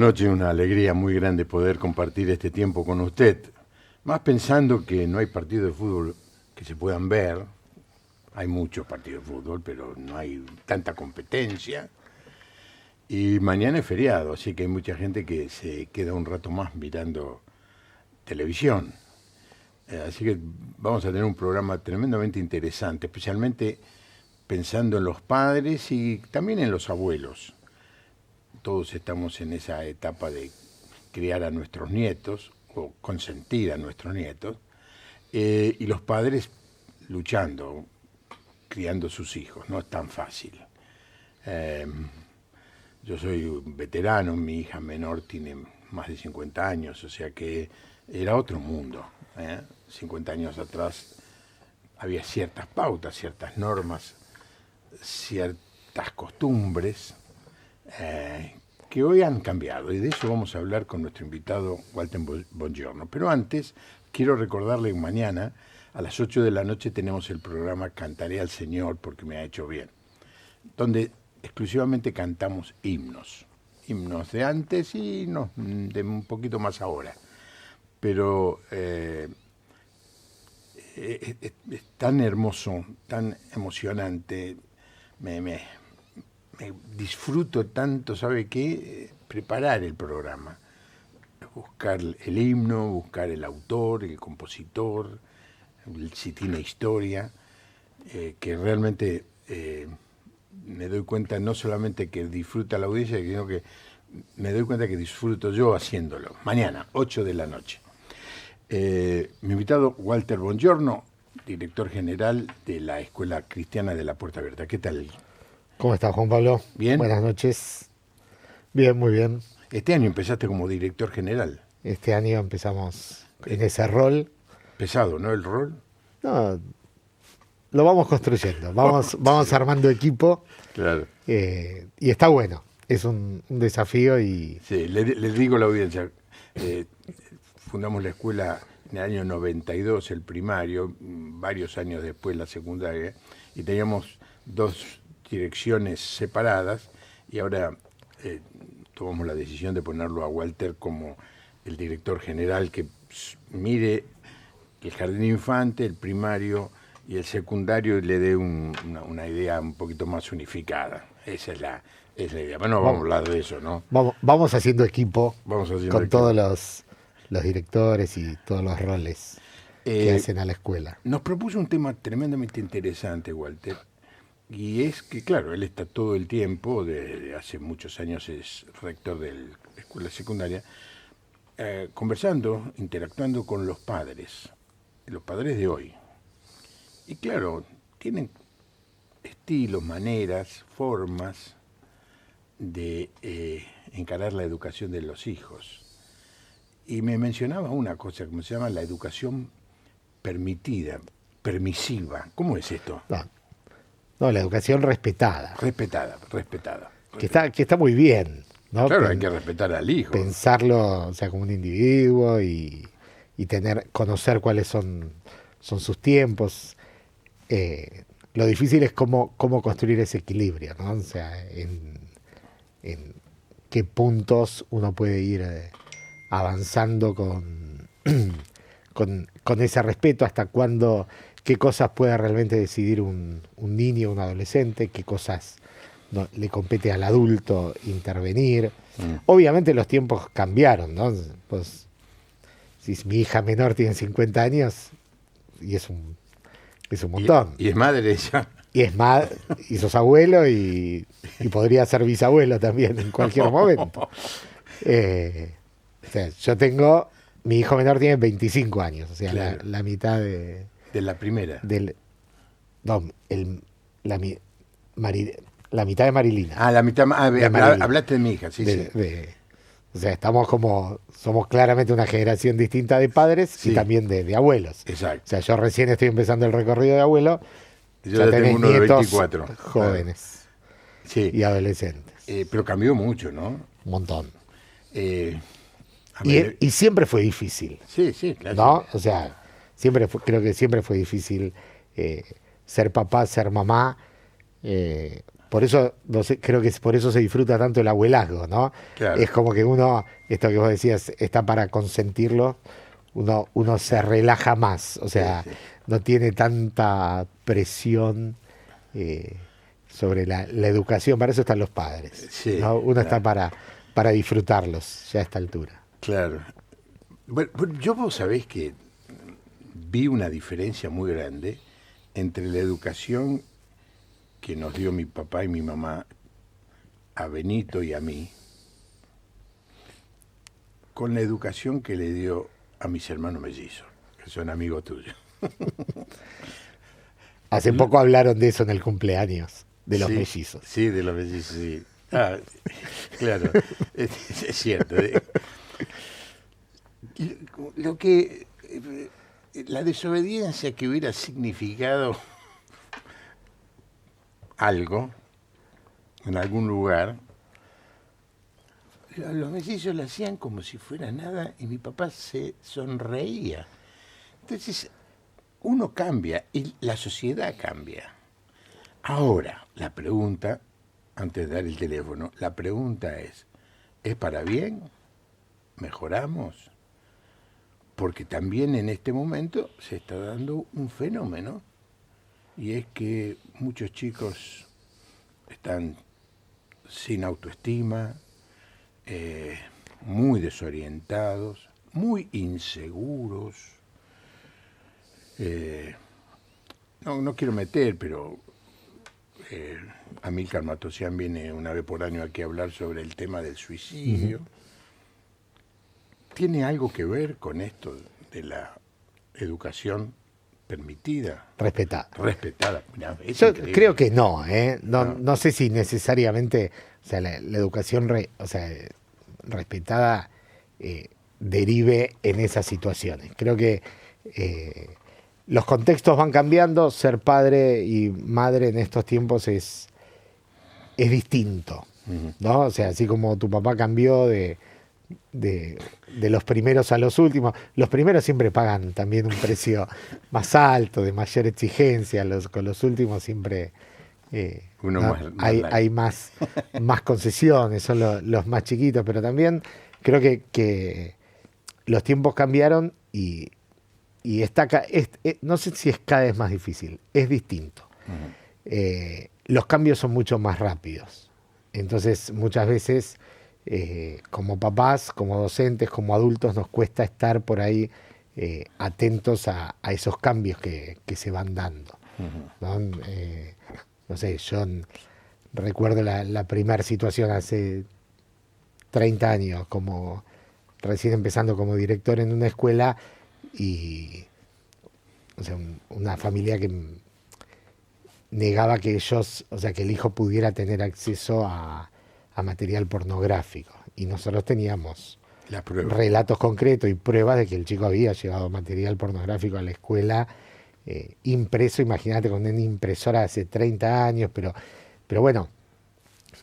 noche, una alegría muy grande poder compartir este tiempo con usted. Más pensando que no hay partidos de fútbol que se puedan ver. Hay muchos partidos de fútbol, pero no hay tanta competencia. Y mañana es feriado, así que hay mucha gente que se queda un rato más mirando televisión. Así que vamos a tener un programa tremendamente interesante, especialmente pensando en los padres y también en los abuelos. Todos estamos en esa etapa de criar a nuestros nietos o consentir a nuestros nietos, y los padres luchando, criando sus hijos. No es tan fácil. Yo soy un veterano, mi hija menor tiene más de 50 años, o sea que era otro mundo. 50 años atrás había ciertas pautas, ciertas normas, ciertas costumbres que hoy han cambiado, y de eso vamos a hablar con nuestro invitado Walter Bongiorno. Pero antes quiero recordarle que mañana a las 8 de la noche tenemos el programa Cantaré al Señor porque me ha hecho bien, donde exclusivamente cantamos himnos de antes y de un poquito más ahora, pero es tan hermoso, tan emocionante, me disfruto tanto, ¿sabe qué? Preparar el programa, buscar el himno, buscar el autor, el compositor, si tiene historia, que realmente me doy cuenta no solamente que disfruta la audiencia, sino que me doy cuenta que disfruto yo haciéndolo. Mañana, 8 de la noche. Mi invitado, Walter Bongiorno, director general de la Escuela Cristiana de la Puerta Abierta. ¿Qué tal? ¿Cómo estás, Juan Pablo? ¿Bien? Buenas noches. Bien, muy bien. Este año empezaste como director general. Este año empezamos en ese rol. Pesado, ¿no? El rol. No, lo vamos construyendo, vamos armando equipo. Claro. Y está bueno, es un desafío y... Sí, les digo a la audiencia, fundamos la escuela en el año 92, el primario, varios años después la secundaria, y teníamos 2 direcciones separadas, y ahora tomamos la decisión de ponerlo a Walter como el director general que mire el jardín infante, el primario y el secundario, y le dé una idea un poquito más unificada. Esa es la idea. Bueno, vamos a hablar de eso, ¿no? Vamos haciendo equipo con equipo. Todos los directores y todos los roles que hacen a la escuela. Nos propuso un tema tremendamente interesante, Walter, y es que, claro, él está todo el tiempo, desde hace muchos años es rector de la escuela secundaria, conversando, interactuando con los padres de hoy. Y claro, tienen estilos, maneras, formas de encarar la educación de los hijos. Y me mencionaba una cosa que se llama la educación permisiva. ¿Cómo es esto? No, la educación respetada. Respetada. Que está muy bien, ¿no? Claro, hay que respetar al hijo. Pensarlo, o sea, como un individuo y conocer cuáles son sus tiempos. Lo difícil es cómo construir ese equilibrio, ¿no? O sea, en qué puntos uno puede ir avanzando con ese respeto, hasta cuándo, qué cosas puede realmente decidir un niño, un adolescente, qué cosas le compete al adulto intervenir. Obviamente los tiempos cambiaron, ¿no? Pues, si mi hija menor tiene 50 años, y es un montón. Y es madre ella. Y es madre, y sos abuelo, y podría ser bisabuelo también en cualquier momento. O sea, mi hijo menor tiene 25 años, o sea, claro, la mitad de la primera. La mitad de Marilina. La mitad. Hablaste de mi hija, sí. O sea, somos claramente una generación distinta de padres, sí, y también de abuelos. Exacto. O sea, yo recién estoy empezando el recorrido de abuelo. Yo ya tengo uno de 24. Jóvenes, sí, y adolescentes. Pero cambió mucho, ¿no? Un montón. Y siempre fue difícil. Sí, claro. ¿No? O sea, creo que siempre fue difícil ser papá, ser mamá. por eso, no sé, creo que por eso se disfruta tanto el abuelazgo, ¿no? Claro. Es como que uno, esto que vos decías, está para consentirlo, uno se relaja más, o Sí, sea, sí. no tiene tanta presión eh, sobre la educación, para eso están los padres, Sí, ¿no? Uno está claro. para disfrutarlos ya a esta altura. Claro. Bueno, yo vos sabés que vi una diferencia muy grande entre la educación que nos dio mi papá y mi mamá a Benito y a mí, con la educación que le dio a mis hermanos mellizos, que son amigos tuyos. Hace poco hablaron de eso en el cumpleaños, de los Sí, mellizos. sí, de los mellizos, sí. Ah, claro, es cierto. Lo que la desobediencia que hubiera significado algo en algún lugar, los mellizos lo hacían como si fuera nada y mi papá se sonreía. Entonces, uno cambia y la sociedad cambia. Ahora, la pregunta, antes de dar el teléfono, la pregunta ¿es para bien? ¿Mejoramos? Porque también en este momento se está dando un fenómeno y es que muchos chicos están sin autoestima, muy desorientados, muy inseguros. No quiero meter, pero Amílcar Matosian viene una vez por año aquí a hablar sobre el tema del suicidio. Ujú. ¿Tiene algo que ver con esto de la educación permitida, Respetar. respetada? Mirá, es Yo increíble. creo que no, ¿eh? No, No, no sé si necesariamente, o sea, la educación o sea, respetada derive en esas situaciones. Creo que eh, los contextos van cambiando, ser padre y madre en estos tiempos es distinto, ¿no? O sea, así como tu papá cambió de los primeros a los últimos. Los primeros siempre pagan también un precio más alto, de mayor exigencia. Con los últimos siempre uno ¿no? más light. Hay más concesiones, son los más chiquitos, pero también creo que los tiempos cambiaron y no sé si es cada vez más difícil, es distinto. Los cambios son mucho más rápidos. Entonces, muchas veces como papás, como docentes, como adultos, nos cuesta estar por ahí atentos a esos cambios que se van dando, ¿no? No sé, yo recuerdo la primera situación hace 30 años, como recién empezando como director en una escuela y o sea, una familia que negaba que ellos, o sea, que el hijo pudiera tener acceso a material pornográfico. Y nosotros teníamos La prueba. relatos concretos y pruebas de que el chico había llevado material pornográfico a la escuela impreso, imagínate, con una impresora hace 30 años, pero bueno,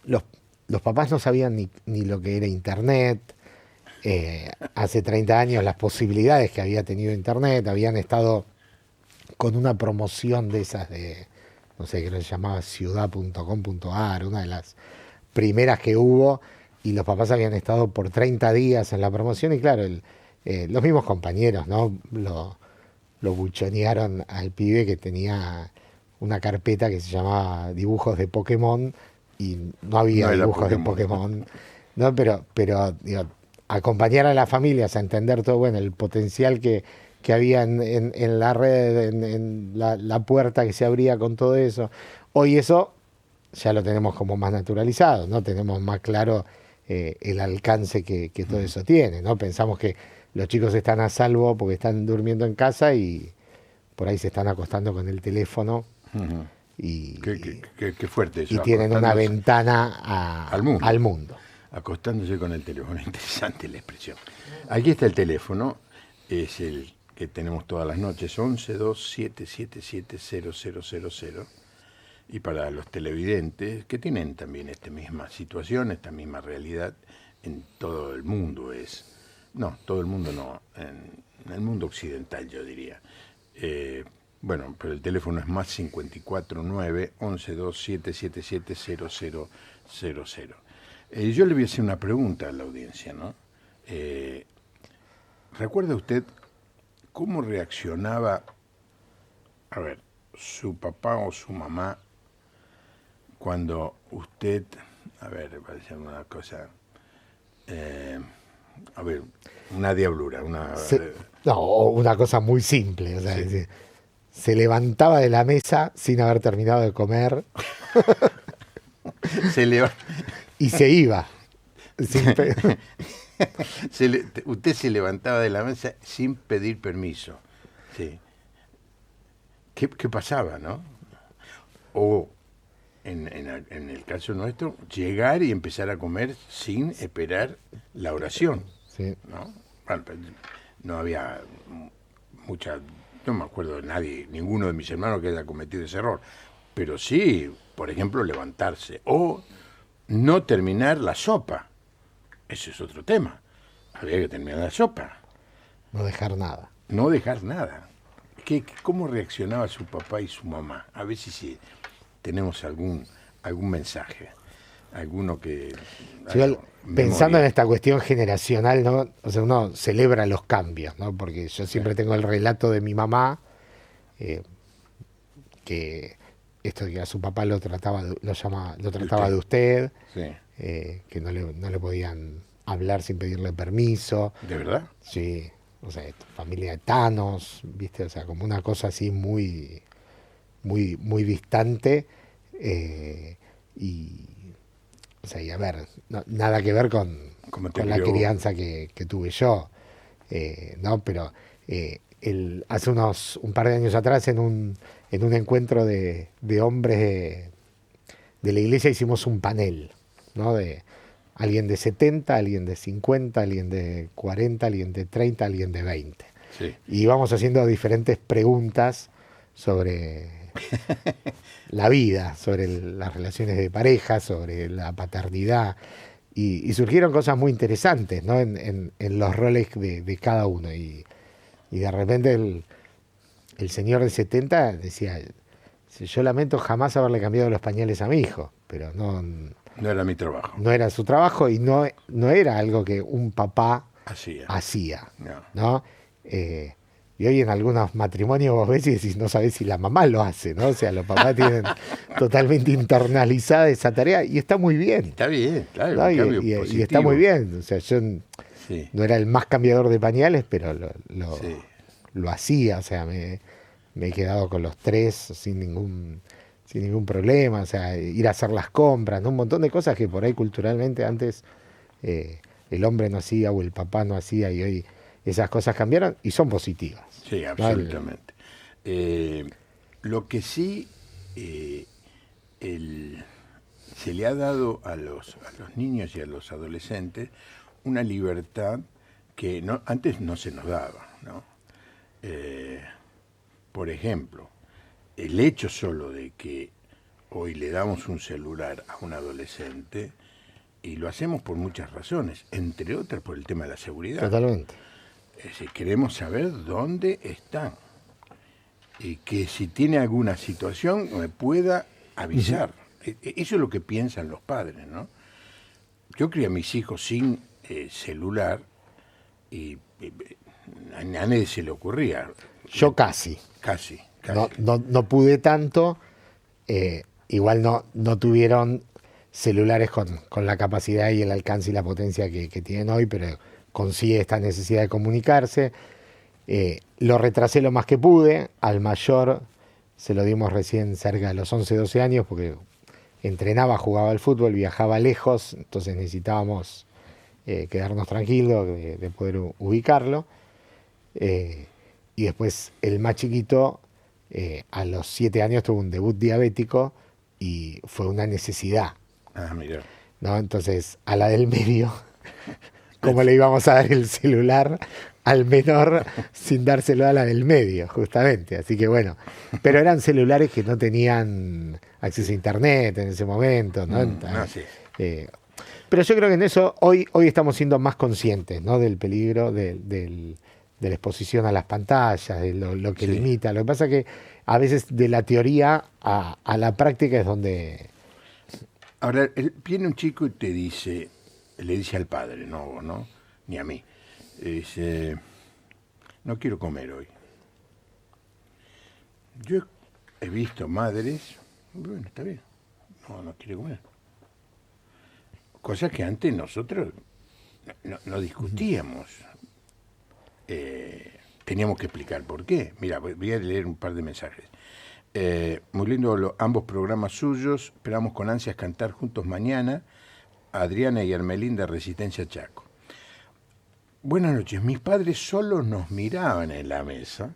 los, los papás no sabían ni lo que era internet. Hace 30 años las posibilidades que había tenido internet, habían estado con una promoción de esas de, no sé, que se llamaba ciudad.com.ar, una de las primeras que hubo, y los papás habían estado por 30 días en la promoción y claro, los mismos compañeros, ¿no? Lo buchonearon al pibe que tenía una carpeta que se llamaba dibujos de Pokémon y no había No era dibujos de Pokémon. Pokémon, ¿no? Pero digo, acompañar a las familias a entender todo, bueno, el potencial que había en la red, en la puerta que se abría con todo eso. Hoy eso ya lo tenemos como más naturalizado, ¿no? Tenemos más claro el alcance que todo eso tiene, ¿no? Pensamos que los chicos están a salvo porque están durmiendo en casa y por ahí se están acostando con el teléfono y, Qué fuerte y eso, tienen una acostándose ventana al mundo. al mundo. Acostándose con el teléfono, interesante la expresión. Aquí está el teléfono, es el que tenemos todas las noches, 1127770000. Y para los televidentes que tienen también esta misma situación, esta misma realidad, en todo el mundo todo el mundo no, en el mundo occidental yo diría. Bueno, pero el teléfono es más 549 112 777 0000. Yo le voy a hacer una pregunta a la audiencia, ¿no? ¿Recuerda usted cómo reaccionaba, a ver, su papá o su mamá cuando usted, a ver, va a decir una cosa, a ver, una diablura, no, una cosa muy simple, o sea, sí. es decir, se levantaba de la mesa sin haber terminado de comer Se leva- y se iba. usted se levantaba de la mesa sin pedir permiso. Sí. ¿Qué pasaba, no? O, en el caso nuestro, llegar y empezar a comer sin esperar la oración, Sí. ¿no? Bueno, pero no había mucha, no me acuerdo de nadie, ninguno de mis hermanos que haya cometido ese error, pero sí, por ejemplo, levantarse o no terminar la sopa. Ese es otro tema. Había que terminar la sopa, No dejar nada. no dejar nada. ¿Cómo reaccionaba su papá y su mamá? A ver si tenemos algún mensaje, alguno que... Yo, algo, pensando memoria. en esta cuestión generacional, ¿no? O sea, uno celebra los cambios, ¿no? Porque yo siempre tengo el relato de mi mamá, que esto de que a su papá lo trataba usted. de usted, Sí. que no le podían hablar sin pedirle permiso. ¿De verdad? Sí, o sea, familia de Thanos, ¿viste? O sea, como una cosa así muy, muy distante. Y, o sea, y a ver, nada que ver ¿Cómo te con la crió? crianza que tuve yo, ¿no? Pero hace un par de años atrás, en un encuentro de hombres de la iglesia, hicimos un panel, ¿no? De alguien de 70, alguien de 50, alguien de 40, alguien de 30, alguien de 20. Sí. Y íbamos haciendo diferentes preguntas sobre la vida, sobre las relaciones de pareja, sobre la paternidad. Y surgieron cosas muy interesantes, ¿no? En los roles de cada uno. Y de repente el señor de 70 decía, yo lamento jamás haberle cambiado los pañales a mi hijo, pero No era mi trabajo. no era su trabajo y no era algo que un papá Hacía. hacía, No. ¿no? Y hoy en algunos matrimonios vos ves y decís, no sabés si la mamá lo hace, ¿no? O sea, los papás tienen totalmente internalizada esa tarea y está muy bien, Está bien, claro, ¿no? un cambio Y positivo. está muy bien. O sea, yo Sí, no era el más cambiador de pañales, pero sí. lo hacía, o sea, me he quedado con los tres sin ningún problema, o sea, ir a hacer las compras, ¿no? Un montón de cosas que por ahí culturalmente antes el hombre no hacía o el papá no hacía y hoy esas cosas cambiaron y son positivas. Sí, ¿no? absolutamente. Lo que sí se le ha dado a los niños y a los adolescentes una libertad que antes no se nos daba, ¿no? Por ejemplo, el hecho solo de que hoy le damos un celular a un adolescente, y lo hacemos por muchas razones, entre otras por el tema de la seguridad. Totalmente. Es decir, queremos saber dónde están y que si tiene alguna situación me pueda avisar. Eso es lo que piensan los padres, ¿no? Yo crié a mis hijos sin celular y a nadie se le ocurría. Yo casi. Casi. No pude tanto. Igual no tuvieron celulares con la capacidad y el alcance y la potencia que tienen hoy, pero consigue esta necesidad de comunicarse. Lo retrasé lo más que pude. Al mayor se lo dimos recién cerca de los 11, 12 años porque entrenaba, jugaba al fútbol, viajaba lejos, entonces necesitábamos quedarnos tranquilos de poder ubicarlo. Y después el más chiquito, a los 7 años tuvo un debut diabético y fue una necesidad, Ah, mira. ¿no? Entonces, a la del medio, ¿cómo le íbamos a dar el celular al menor sin dárselo a la del medio, justamente? Así que bueno, pero eran celulares que no tenían acceso a internet en ese momento, ¿no? Sí. Pero yo creo que en eso hoy estamos siendo más conscientes, ¿no? Del peligro del de la exposición a las pantallas, de lo que Sí. limita. Lo que pasa es que a veces de la teoría a la práctica es donde... Ahora, viene un chico y te dice, le dice al padre, no vos, ¿no? Ni a mí. Dice, no quiero comer hoy. Yo he visto madres, bueno, está bien, no quiere comer. Cosas que antes nosotros no discutíamos. Teníamos que explicar por qué. Mira, voy a leer un par de mensajes. Muy lindo ambos programas suyos. Esperamos con ansias cantar juntos mañana. Adriana y Hermelinda, Resistencia Chaco. Buenas noches. Mis padres solo nos miraban en la mesa.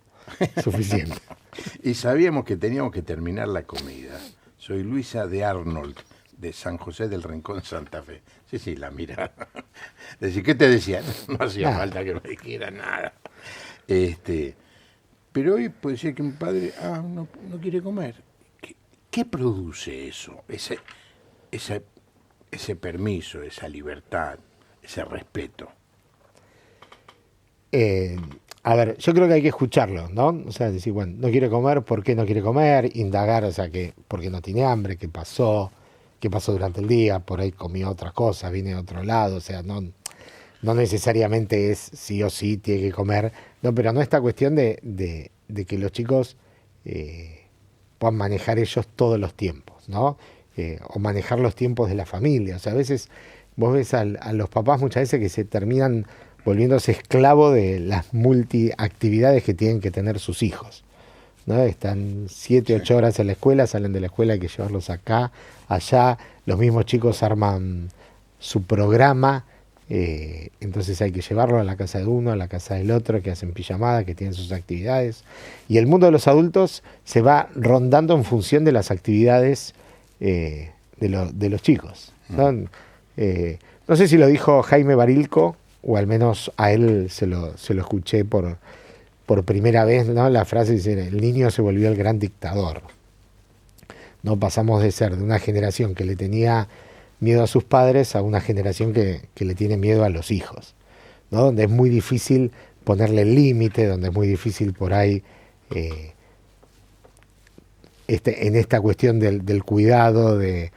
Suficiente. Y sabíamos que teníamos que terminar la comida. Soy Luisa de Arnold, de San José del Rincón, Santa Fe. Sí, la miraba. Decir, ¿qué te decían? No hacía Nada. falta que me dijera nada. Pero hoy puede ser que mi padre no quiere comer. ¿Qué produce eso? Ese permiso, esa libertad, ese respeto. A ver, yo creo que hay que escucharlo, ¿no? O sea, decir, bueno, no quiere comer, ¿por qué no quiere comer? Indagar, o sea, por qué no tiene hambre, qué pasó durante el día, por ahí comió otra cosa, viene de otro lado, o sea, no necesariamente es sí o sí tiene que comer, no, pero no esta cuestión de que los chicos puedan manejar ellos todos los tiempos, ¿no? O manejar los tiempos de la familia, o sea, a veces vos ves a los papás muchas veces que se terminan volviéndose esclavos de las multiactividades que tienen que tener sus hijos, ¿no? Están 7, 8 horas en la escuela, salen de la escuela, hay que llevarlos acá, allá, los mismos chicos arman su programa, entonces hay que llevarlo a la casa de uno, a la casa del otro, que hacen pijamada, que tienen sus actividades, y el mundo de los adultos se va rondando en función de las actividades de los chicos, ¿no? No sé si lo dijo Jaime Barilco, o al menos a él se lo escuché por primera vez, ¿no? La frase dice, el niño se volvió el gran dictador. No pasamos de ser de una generación que le tenía miedo a sus padres a una generación que le tiene miedo a los hijos, ¿no? Donde es muy difícil ponerle el límite, donde es muy difícil por ahí en esta cuestión del cuidado, de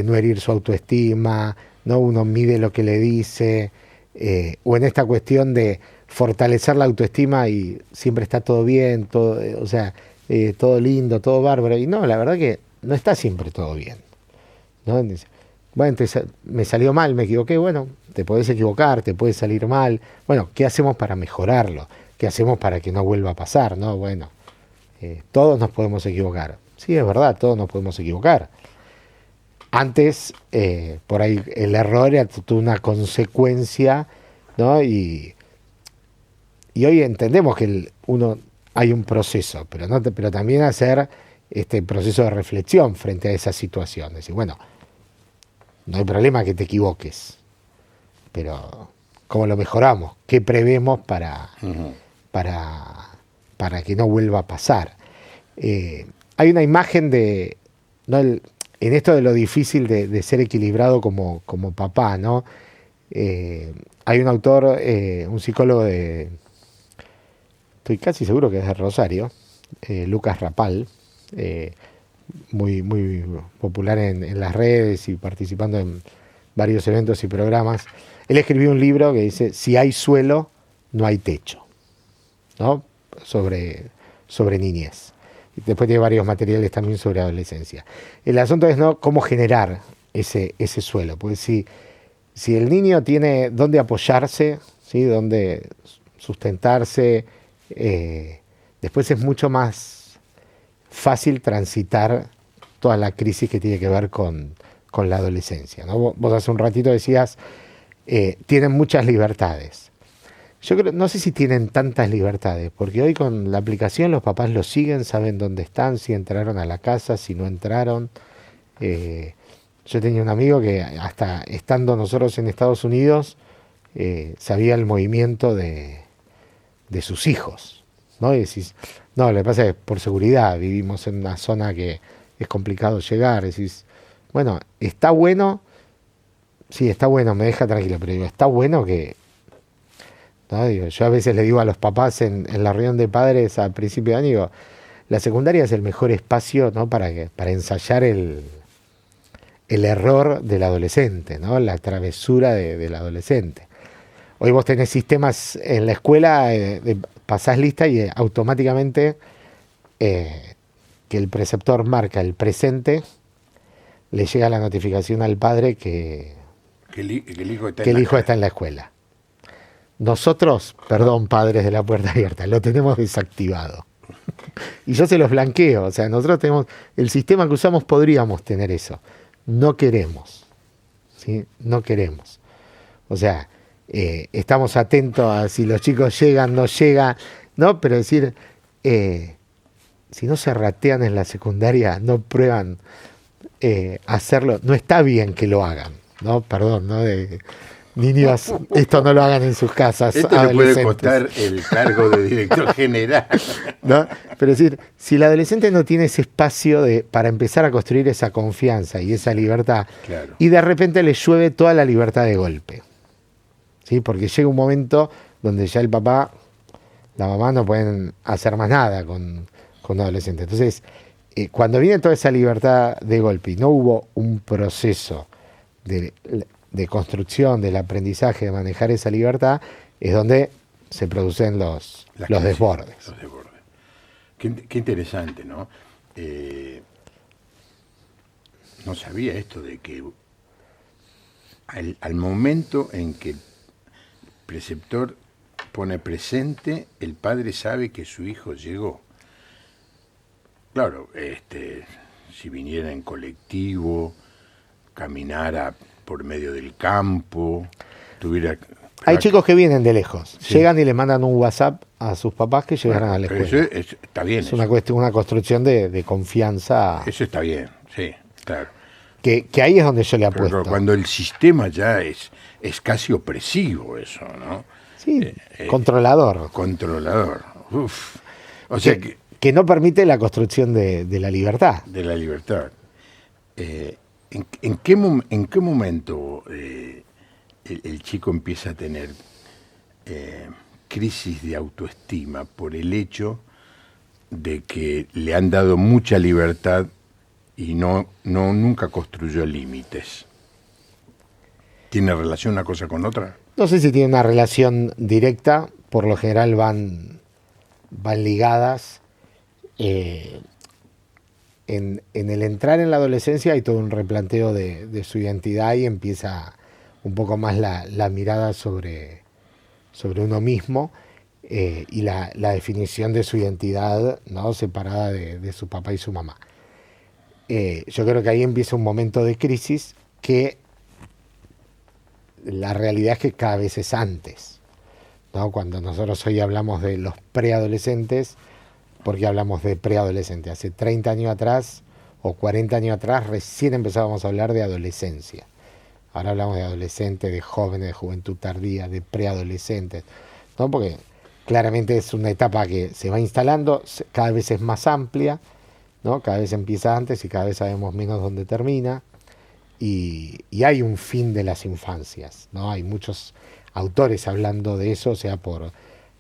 no herir su autoestima, ¿no? Uno mide lo que le dice, o en esta cuestión de fortalecer la autoestima y siempre está todo bien, todo, o sea, todo lindo, todo bárbaro. Y no, la verdad que no está siempre todo bien, ¿no? Bueno, entonces me salió mal, me equivoqué. Bueno, te podés equivocar, te puede salir mal. Bueno, ¿qué hacemos para mejorarlo? ¿Qué hacemos para que no vuelva a pasar? ¿No? Bueno, todos nos podemos equivocar. Sí, es verdad, todos nos podemos equivocar. Antes, por ahí, el error era una consecuencia, ¿no? Y hoy entendemos que hay un proceso, pero también hacer este proceso de reflexión frente a esa situación. Es decir, bueno, no hay problema que te equivoques, pero ¿cómo lo mejoramos? ¿Qué prevemos para que no vuelva a pasar? Hay una imagen de... ¿no? En esto de lo difícil de ser equilibrado como papá, ¿no? Hay un autor, un psicólogo estoy casi seguro que es de Rosario, Lucas Rapal, muy popular en las redes y participando en varios eventos y programas. Él escribió un libro que dice, si hay suelo, no hay techo, ¿no? Sobre niñez. Y después tiene varios materiales también sobre adolescencia. El asunto es, ¿no?, cómo generar ese suelo. Porque si el niño tiene dónde apoyarse, ¿sí?, dónde sustentarse, después es mucho más fácil transitar toda la crisis que tiene que ver con la adolescencia, ¿no? Vos hace un ratito decías, tienen muchas libertades. Yo creo, no sé si tienen tantas libertades, porque hoy con la aplicación los papás lo siguen, saben dónde están, si entraron a la casa, si no entraron. Yo tenía un amigo que hasta estando nosotros en Estados Unidos, sabía el movimiento de sus hijos, ¿no? Y decís, no, lo que pasa es que por seguridad vivimos en una zona que es complicado llegar. Decís, bueno, está bueno, sí, está bueno, me deja tranquilo, pero digo, está bueno que ¿no? Digo, yo a veces le digo a los papás en la reunión de padres al principio de año, digo, la secundaria es el mejor espacio, ¿no? Para ensayar el error del adolescente, ¿no? La travesura del adolescente. Hoy vos tenés sistemas en la escuela, pasás lista y automáticamente que el preceptor marca el presente, le llega la notificación al padre que el hijo está que el hijo está en la escuela. Nosotros, perdón, padres de la puerta abierta, lo tenemos desactivado. Y yo se los blanqueo, o sea, nosotros tenemos, el sistema que usamos podríamos tener eso. No queremos, ¿sí? No queremos. O sea, estamos atentos a si los chicos llegan, no llegan, ¿no? Pero decir, si no se ratean en la secundaria, no prueban hacerlo, no está bien que lo hagan, ¿no? Perdón, ¿no? Niños, esto no lo hagan en sus casas. Esto le puede costar el cargo de director general. ¿No? Pero es decir, si el adolescente no tiene ese espacio para empezar a construir esa confianza y esa libertad, claro, y de repente le llueve toda la libertad de golpe, ¿sí? Porque llega un momento donde ya el papá, la mamá no pueden hacer más nada con un adolescente. Entonces, cuando viene toda esa libertad de golpe y no hubo un proceso de construcción, del aprendizaje, de manejar esa libertad, es donde se producen los desbordes. Los desbordes. Qué interesante, ¿no? No sabía esto de que al momento en que el preceptor pone presente, el padre sabe que su hijo llegó. Claro, si viniera en colectivo, caminara por medio del campo, tuviera... Hay chicos que vienen de lejos, sí, llegan y le mandan un WhatsApp a sus papás que llegaran a la escuela. Eso está bien. Es una construcción de confianza. Eso está bien, sí, claro. Que ahí es donde yo le apuesto. Pero cuando el sistema ya es casi opresivo eso, ¿no? Sí, controlador. Controlador. Uf. O sea que no permite la construcción de la libertad. De la libertad. ¿En qué momento el chico empieza a tener crisis de autoestima por el hecho de que le han dado mucha libertad y nunca construyó límites? ¿Tiene relación una cosa con otra? No sé si tiene una relación directa, por lo general van ligadas. En el entrar en la adolescencia hay todo un replanteo de su identidad y empieza un poco más la mirada sobre uno mismo y la definición de su identidad, ¿no? Separada de su papá y su mamá. Yo creo que ahí empieza un momento de crisis que la realidad es que cada vez es antes, ¿no? Cuando nosotros hoy hablamos de los preadolescentes, porque hablamos de preadolescente. Hace 30 años atrás o 40 años atrás recién empezábamos a hablar de adolescencia. Ahora hablamos de adolescentes, de jóvenes, de juventud tardía, de preadolescentes, ¿no? Porque claramente es una etapa que se va instalando, cada vez es más amplia, ¿no? Cada vez empieza antes y cada vez sabemos menos dónde termina. Y hay un fin de las infancias, ¿no? Hay muchos autores hablando de eso, o sea, por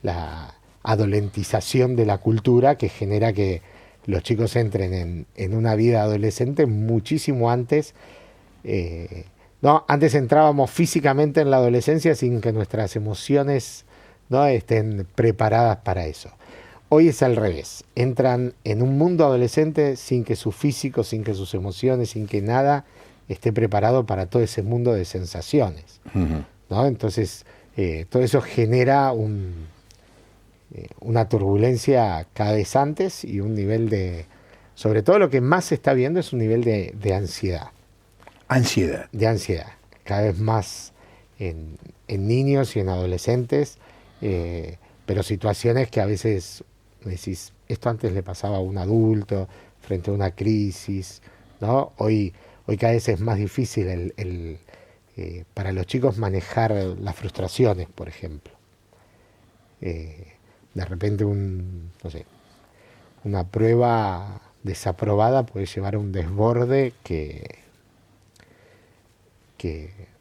la adolentización de la cultura que genera que los chicos entren en una vida adolescente muchísimo antes. ¿No? Antes entrábamos físicamente en la adolescencia sin que nuestras emociones, ¿no? estén preparadas para eso. Hoy es al revés. Entran en un mundo adolescente sin que su físico, sin que sus emociones, sin que nada esté preparado para todo ese mundo de sensaciones, ¿no? Entonces, todo eso genera una turbulencia cada vez antes y un nivel de... Sobre todo lo que más se está viendo es un nivel de ansiedad. Ansiedad. De ansiedad. Cada vez más en niños y en adolescentes, pero situaciones que a veces decís, esto antes le pasaba a un adulto frente a una crisis, ¿no? Hoy cada vez es más difícil para los chicos manejar las frustraciones, por ejemplo. De repente una prueba desaprobada puede llevar a un desborde que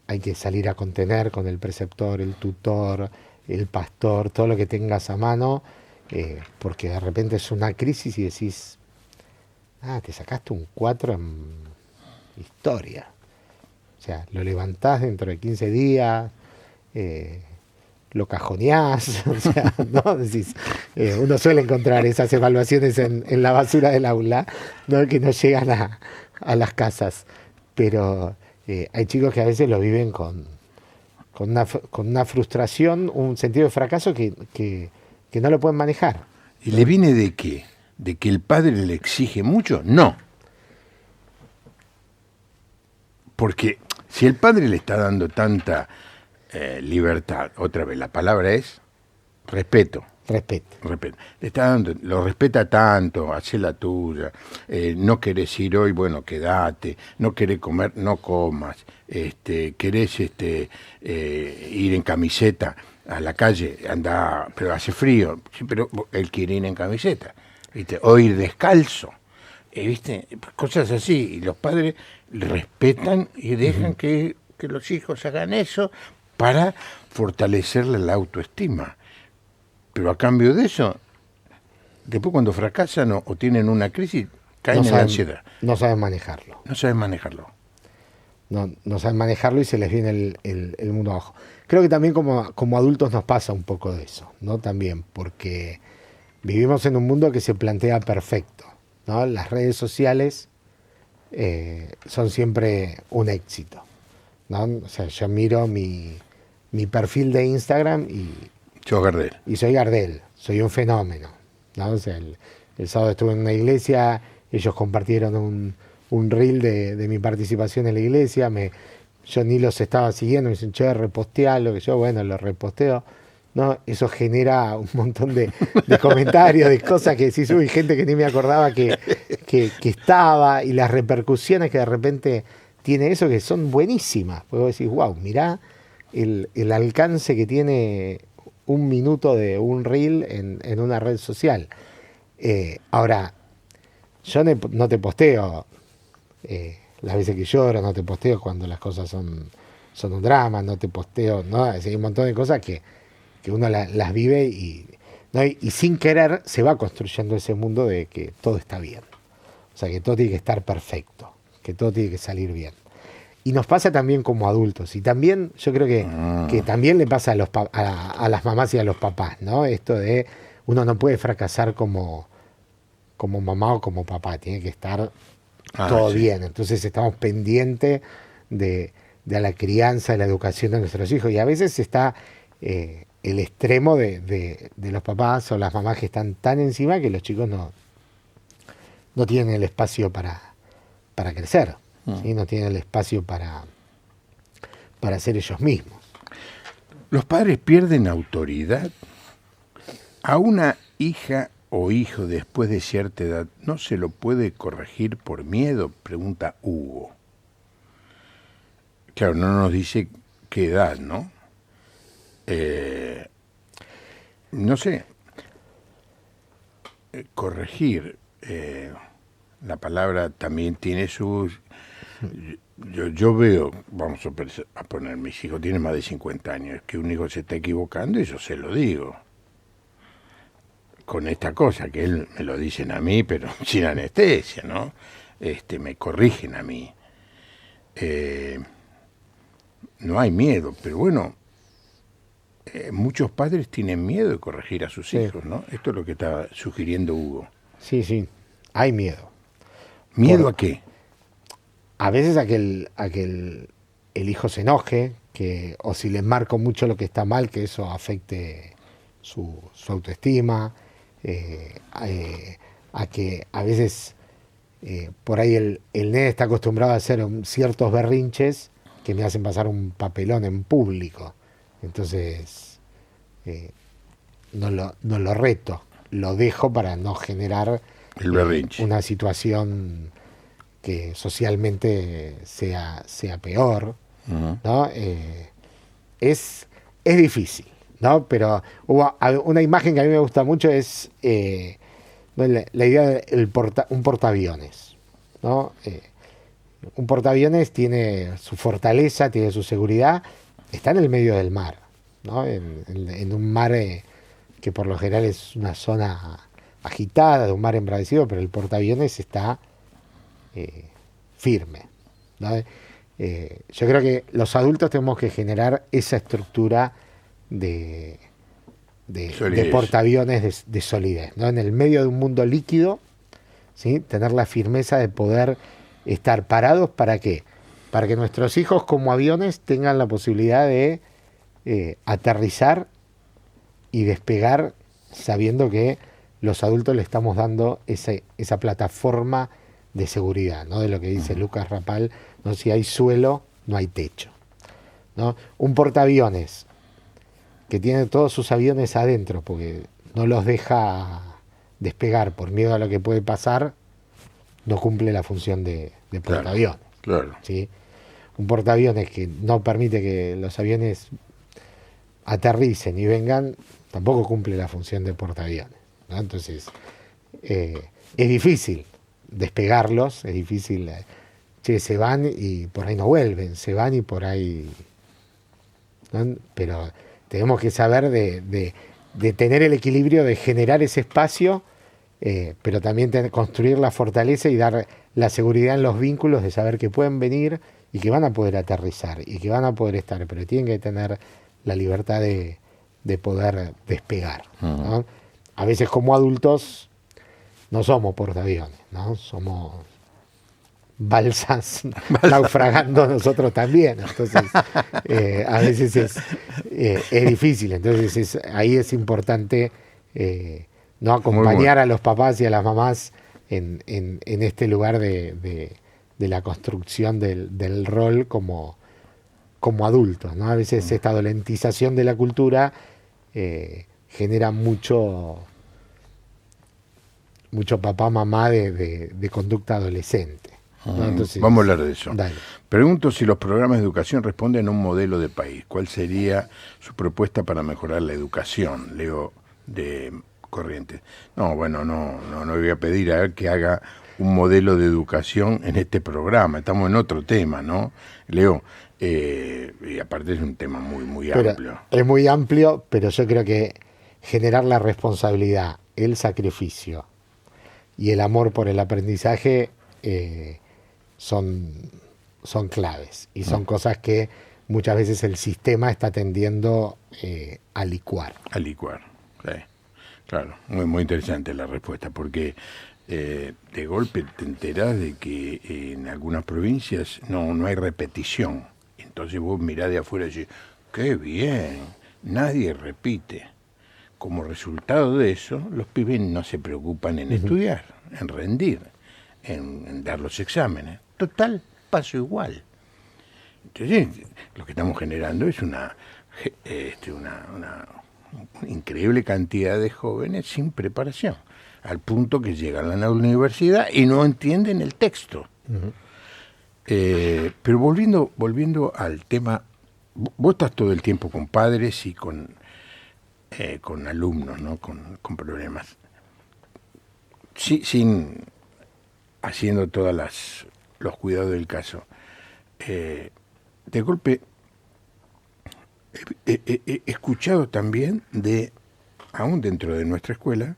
hay que salir a contener con el preceptor, el tutor, el pastor, todo lo que tengas a mano, porque de repente es una crisis y decís, te sacaste un 4 en historia. O sea, lo levantás dentro de 15 días, lo cajoneás, o sea, ¿no? Decís, uno suele encontrar esas evaluaciones en la basura del aula, ¿no? Que no llegan a las casas. Pero hay chicos que a veces lo viven con una frustración, un sentido de fracaso que no lo pueden manejar. ¿Y le viene de qué? ¿De que el padre le exige mucho? No. Porque si el padre le está dando tanta libertad, otra vez, la palabra es respeto. Respeto. Le está dando, lo respeta tanto, hace la tuya, no querés ir hoy, bueno, quédate, no querés comer, no comas, querés ir en camiseta a la calle, anda, pero hace frío, sí, pero él quiere ir en camiseta, ¿viste? O ir descalzo, ¿viste? Cosas así, y los padres respetan y dejan que los hijos hagan eso para fortalecerle la autoestima. Pero a cambio de eso, después cuando fracasan o tienen una crisis, caen en la ansiedad. No saben manejarlo. No saben manejarlo. No saben manejarlo y se les viene el mundo abajo. Creo que también como adultos nos pasa un poco de eso, ¿no? También, porque vivimos en un mundo que se plantea perfecto, ¿no? Las redes sociales son siempre un éxito, ¿no? O sea, yo miro mi perfil de Instagram Yo Gardel. y soy Gardel, soy un fenómeno, ¿no? O sea, el sábado estuve en una iglesia, ellos compartieron un reel de mi participación en la iglesia, yo ni los estaba siguiendo, me dicen, che, repostealo, que yo, bueno, lo reposteo, ¿no? Eso genera un montón de comentarios, de cosas que decís, uy, gente que ni me acordaba que estaba, y las repercusiones que de repente tiene eso, que son buenísimas, porque vos decís, wow, mirá el alcance que tiene un minuto de un reel en una red social. Ahora, yo no te posteo las veces que lloro, no te posteo cuando las cosas son un drama, no te posteo, ¿no? Hay un montón de cosas que uno las vive ¿no? y sin querer se va construyendo ese mundo de que todo está bien. O sea, que todo tiene que estar perfecto, que todo tiene que salir bien. Y nos pasa también como adultos. Y también, yo creo que también le pasa a las mamás y a los papás, ¿no? Esto de uno no puede fracasar como mamá o como papá, tiene que estar todo bien. Entonces estamos pendientes de la crianza, de la educación de nuestros hijos. Y a veces está el extremo de los papás o las mamás que están tan encima que los chicos no tienen el espacio para crecer. ¿Sí? No tienen el espacio para ser ellos mismos. Los padres pierden autoridad. A una hija o hijo después de cierta edad no se lo puede corregir por miedo, pregunta Hugo. Claro, no nos dice qué edad, ¿no? No sé. Corregir. La palabra también tiene sus... Yo veo, vamos a poner, mis hijos tienen más de 50 años, que un hijo se está equivocando y yo se lo digo. Con esta cosa, que él me lo dicen a mí, pero sin anestesia, ¿no? Me corrigen a mí. No hay miedo, pero bueno, muchos padres tienen miedo de corregir a sus hijos, ¿no? Esto es lo que está sugiriendo Hugo. Sí, hay miedo. ¿Miedo a qué? A veces a que el hijo se enoje, o si les marco mucho lo que está mal, que eso afecte su autoestima, a que a veces por ahí el nene está acostumbrado a hacer ciertos berrinches que me hacen pasar un papelón en público. Entonces no lo reto, lo dejo para no generar el berrinche. Una situación que socialmente sea peor, ¿no? Es difícil, ¿no? Pero una imagen que a mí me gusta mucho es la idea de un portaaviones, ¿no? Un portaaviones tiene su fortaleza, tiene su seguridad, está en el medio del mar. ¿no? En un mar que por lo general es una zona agitada, de un mar embravecido, pero el portaaviones está firme, ¿no? Yo creo que los adultos tenemos que generar esa estructura de Solidez. portaaviones de solidez, ¿no? En el medio de un mundo líquido, ¿sí? Tener la firmeza de poder estar parados. ¿Para qué? Para que nuestros hijos como aviones tengan la posibilidad de aterrizar y despegar sabiendo que los adultos le estamos dando esa plataforma de seguridad, ¿no? De lo que dice Lucas Rapal, ¿no? Si hay suelo, no hay techo, ¿no? Un portaaviones que tiene todos sus aviones adentro porque no los deja despegar por miedo a lo que puede pasar, no cumple la función de portaaviones. Claro. ¿Sí? Un portaaviones que no permite que los aviones aterricen y vengan, tampoco cumple la función de portaaviones, ¿no? Entonces, es difícil despegarlos, es difícil, se van y por ahí no vuelven, se van y por ahí, ¿no? Pero tenemos que saber de tener el equilibrio, de generar ese espacio, pero también construir la fortaleza y dar la seguridad en los vínculos de saber que pueden venir y que van a poder aterrizar y que van a poder estar, pero tienen que tener la libertad de poder despegar, ¿no? A veces como adultos no somos portaaviones, ¿no? Somos balsas naufragando nosotros también. Entonces, a veces es difícil. Entonces, ahí es importante no acompañar a los papás y a las mamás en este lugar de la construcción del rol como adultos, ¿no? A veces esta dolentización de la cultura genera mucho papá, mamá de conducta adolescente, ¿no? Entonces, vamos a hablar de eso. Dale. Pregunto si los programas de educación responden a un modelo de país. ¿Cuál sería su propuesta para mejorar la educación? Leo de Corrientes. No, bueno, no voy a pedir a él que haga un modelo de educación en este programa. Estamos en otro tema, ¿no? Leo, y aparte es un tema muy amplio. Es muy amplio, pero yo creo que generar la responsabilidad, el sacrificio y el amor por el aprendizaje son claves y son cosas que muchas veces el sistema está tendiendo a licuar. A licuar, sí. Claro, muy interesante la respuesta, porque de golpe te enterás de que en algunas provincias no hay repetición. Entonces vos mirás de afuera y decís, ¡qué bien! Nadie repite. Como resultado de eso, los pibes no se preocupan en estudiar, en rendir, en dar los exámenes. Total, paso igual. Entonces, lo que estamos generando es una increíble cantidad de jóvenes sin preparación, al punto que llegan a la universidad y no entienden el texto. Pero volviendo al tema, vos estás todo el tiempo con padres y con alumnos, ¿no? Con problemas. Sin haciendo todos los cuidados del caso. De golpe, he escuchado también aún dentro de nuestra escuela,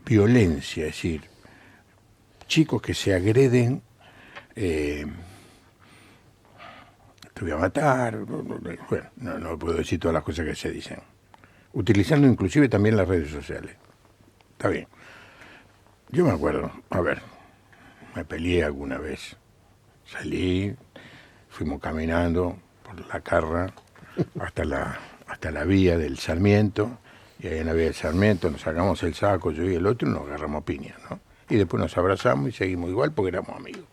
violencia, es decir, chicos que se agreden, te voy a matar, bueno, no puedo decir todas las cosas que se dicen, utilizando inclusive también las redes sociales. Está bien. Yo me acuerdo, me peleé alguna vez, salí, fuimos caminando por la Carra hasta la vía del Sarmiento, y ahí en la vía del Sarmiento nos sacamos el saco, yo y el otro, y nos agarramos piña, ¿no? Y después nos abrazamos y seguimos igual porque éramos amigos.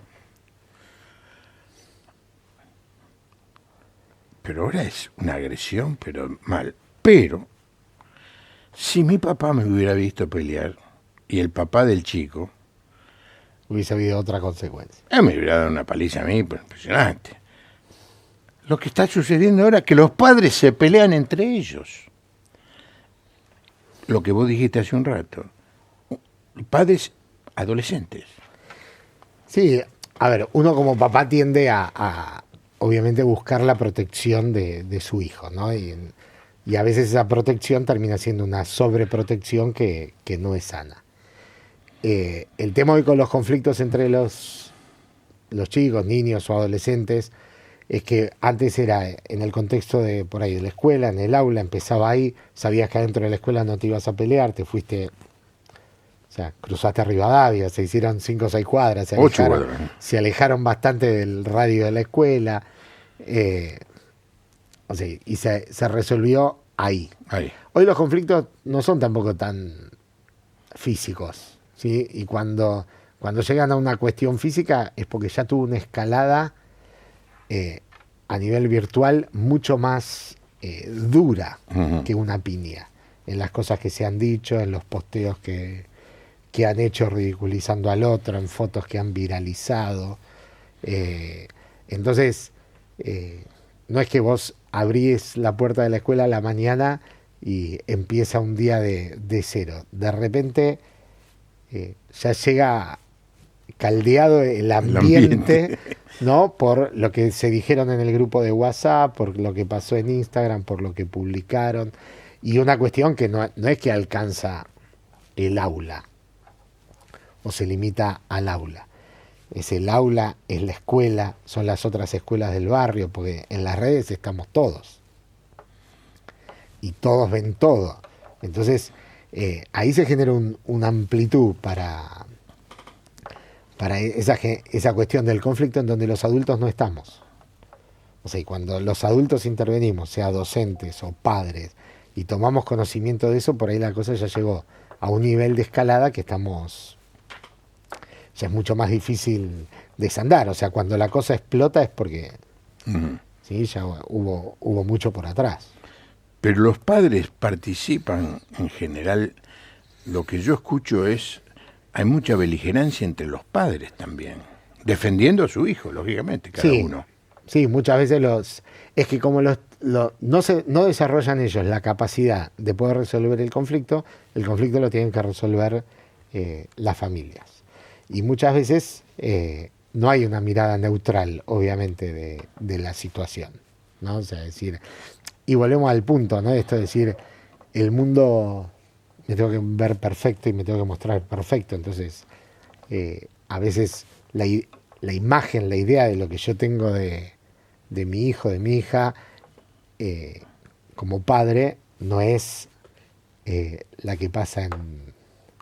Pero ahora es una agresión, pero mal. Pero, si mi papá me hubiera visto pelear, y el papá del chico, hubiese habido otra consecuencia. Me hubiera dado una paliza a mí, pero impresionante. Lo que está sucediendo ahora es que los padres se pelean entre ellos. Lo que vos dijiste hace un rato. Padres adolescentes. Sí, a ver, uno como papá tiende a obviamente buscar la protección de su hijo, ¿no? Y Y a veces esa protección termina siendo una sobreprotección que no es sana. El tema hoy con los conflictos entre los chicos, niños o adolescentes, es que antes era en el contexto de por ahí de la escuela, en el aula, empezaba ahí, sabías que adentro de la escuela no te ibas a pelear, te fuiste, o sea, cruzaste a Rivadavia, se hicieron 5 o 6 cuadras, se alejaron bastante del radio de la escuela, o sea, y se resolvió ahí. Hoy los conflictos no son tampoco tan físicos, ¿sí? Y cuando llegan a una cuestión física es porque ya tuvo una escalada a nivel virtual mucho más dura que una piña, en las cosas que se han dicho, en los posteos que han hecho ridiculizando al otro, en fotos que han viralizado. Entonces, no es que vos abrís la puerta de la escuela a la mañana y empieza un día de cero. De repente ya llega caldeado el ambiente, ¿no? Por lo que se dijeron en el grupo de WhatsApp, por lo que pasó en Instagram, por lo que publicaron. Y una cuestión que no es que alcanza el aula o se limita al aula. Es el aula, es la escuela, son las otras escuelas del barrio, porque en las redes estamos todos. Y todos ven todo. Entonces, ahí se genera una amplitud para esa cuestión del conflicto en donde los adultos no estamos. O sea, y cuando los adultos intervenimos, sea docentes o padres, y tomamos conocimiento de eso, por ahí la cosa ya llegó a un nivel de escalada que ya es mucho más difícil desandar. O sea, cuando la cosa explota es porque ¿sí? Ya hubo mucho por atrás. Pero los padres participan en general. Lo que yo escucho es, hay mucha beligerancia entre los padres también, defendiendo a su hijo, lógicamente, cada uno. Sí, muchas veces es que como no desarrollan ellos la capacidad de poder resolver el conflicto lo tienen que resolver las familias. Y muchas veces no hay una mirada neutral, obviamente, de la situación, ¿no? O sea, decir, y volvemos al punto, ¿no? Esto de decir, el mundo me tengo que ver perfecto y me tengo que mostrar perfecto. Entonces, a veces la imagen, la idea de lo que yo tengo de mi hijo, de mi hija, como padre, no es la que pasa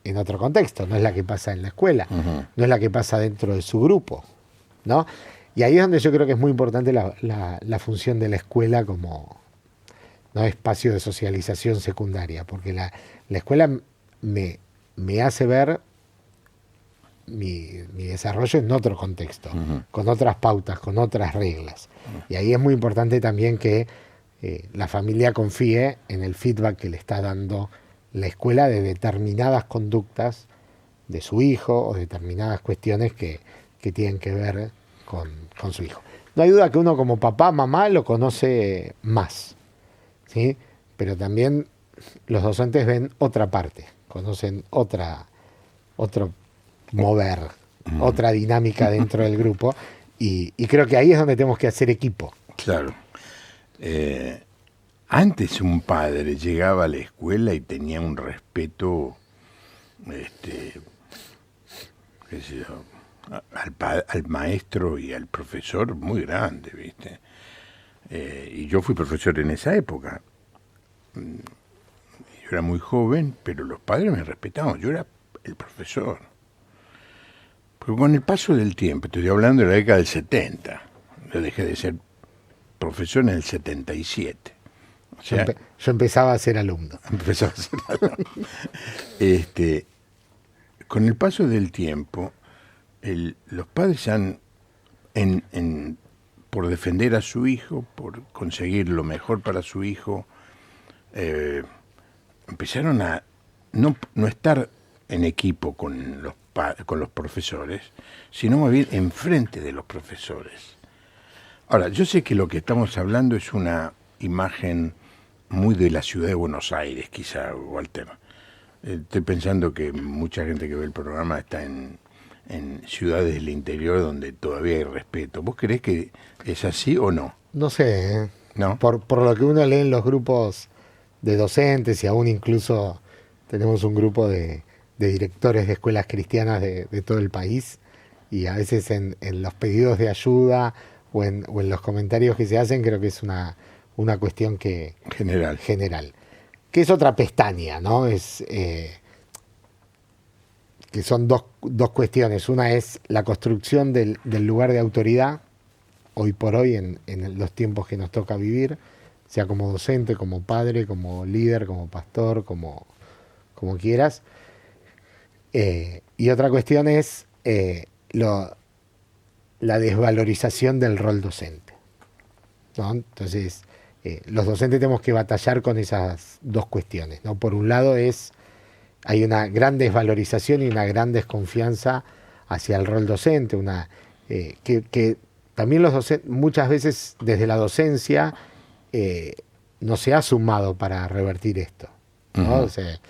en otro contexto, no es la que pasa en la escuela, no es la que pasa dentro de su grupo, ¿no? Y ahí es donde yo creo que es muy importante la función de la escuela como, ¿no?, espacio de socialización secundaria, porque la escuela me hace ver mi desarrollo en otro contexto, con otras pautas, con otras reglas. Y ahí es muy importante también que la familia confíe en el feedback que le está dando la escuela de determinadas conductas de su hijo o determinadas cuestiones que tienen que ver con su hijo. No hay duda que uno como papá, mamá lo conoce más, ¿sí? Pero también los docentes ven otra parte, conocen otro mover, otra dinámica dentro del grupo, y creo que ahí es donde tenemos que hacer equipo. Claro. Antes un padre llegaba a la escuela y tenía un respeto, qué sé yo, al maestro y al profesor muy grande, ¿viste? Y yo fui profesor en esa época. Yo era muy joven, pero los padres me respetaban. Yo era el profesor. Pero con el paso del tiempo, estoy hablando de la década del 70, yo dejé de ser profesor en el 77. O sea, yo empezaba a ser alumno. Empezaba a ser alumno. Con el paso del tiempo, los padres han, por defender a su hijo, por conseguir lo mejor para su hijo, empezaron a no estar en equipo con los profesores, sino más bien enfrente de los profesores. Ahora, yo sé que lo que estamos hablando es una imagen muy de la ciudad de Buenos Aires, quizá, Walter. Estoy pensando que mucha gente que ve el programa está en ciudades del interior donde todavía hay respeto. ¿Vos creés que es así o no? No sé, ¿No? Por lo que uno lee en los grupos de docentes y aún incluso tenemos un grupo de directores de escuelas cristianas de todo el país y a veces en los pedidos de ayuda o en los comentarios que se hacen creo que es una cuestión que general. Que es otra pestaña, ¿no? Que son dos cuestiones. Una es la construcción del lugar de autoridad, hoy por hoy, en los tiempos que nos toca vivir, sea como docente, como padre, como líder, como pastor, como quieras. Y otra cuestión es la desvalorización del rol docente, ¿no? Entonces, los docentes tenemos que batallar con esas dos cuestiones, ¿no? Por un lado hay una gran desvalorización y una gran desconfianza hacia el rol docente, que también los docentes, muchas veces desde la docencia, no se ha sumado para revertir esto, ¿no? O sea,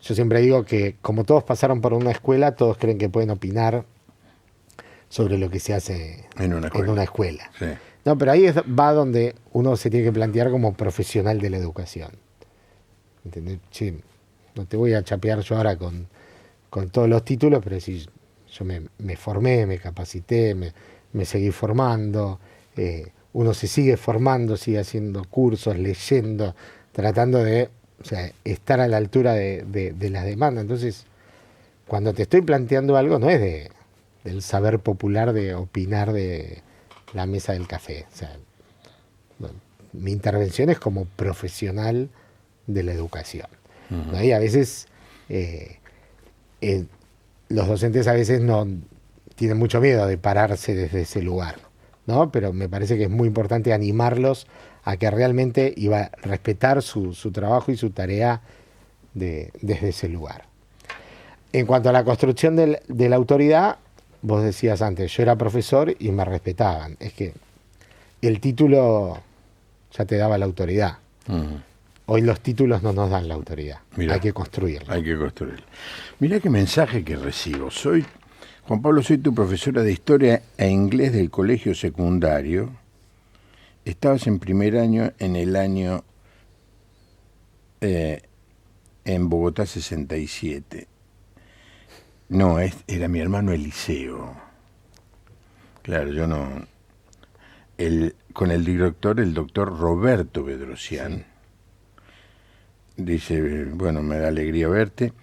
yo siempre digo que como todos pasaron por una escuela, todos creen que pueden opinar sobre lo que se hace en una escuela. Sí. No, pero ahí va donde uno se tiene que plantear como profesional de la educación. ¿Entendés? Sí, no te voy a chapear yo ahora con todos los títulos, pero si yo me formé, me capacité, me seguí formando, uno se sigue formando, sigue haciendo cursos, leyendo, tratando de estar a la altura de las demandas. Entonces, cuando te estoy planteando algo, no es del saber popular de opinar de la mesa del café. O sea, mi intervención es como profesional de la educación. ¿No? Y a veces los docentes a veces no tienen mucho miedo de pararse desde ese lugar, ¿no? Pero me parece que es muy importante animarlos a que realmente iba a respetar su trabajo y su tarea desde ese lugar. En cuanto a la construcción de la autoridad, vos decías antes, yo era profesor y me respetaban. Es que el título ya te daba la autoridad. Hoy los títulos no nos dan la autoridad. Mirá, hay que construirla. Hay que construirla. Mirá qué mensaje que recibo. Juan Pablo, soy tu profesora de Historia e Inglés del colegio secundario. Estabas en primer año en el año en Bogotá 67. No, era mi hermano Eliseo. Claro, yo no. Con el director, el doctor Roberto Bedrosian. Sí. Dice, bueno, me da alegría verte.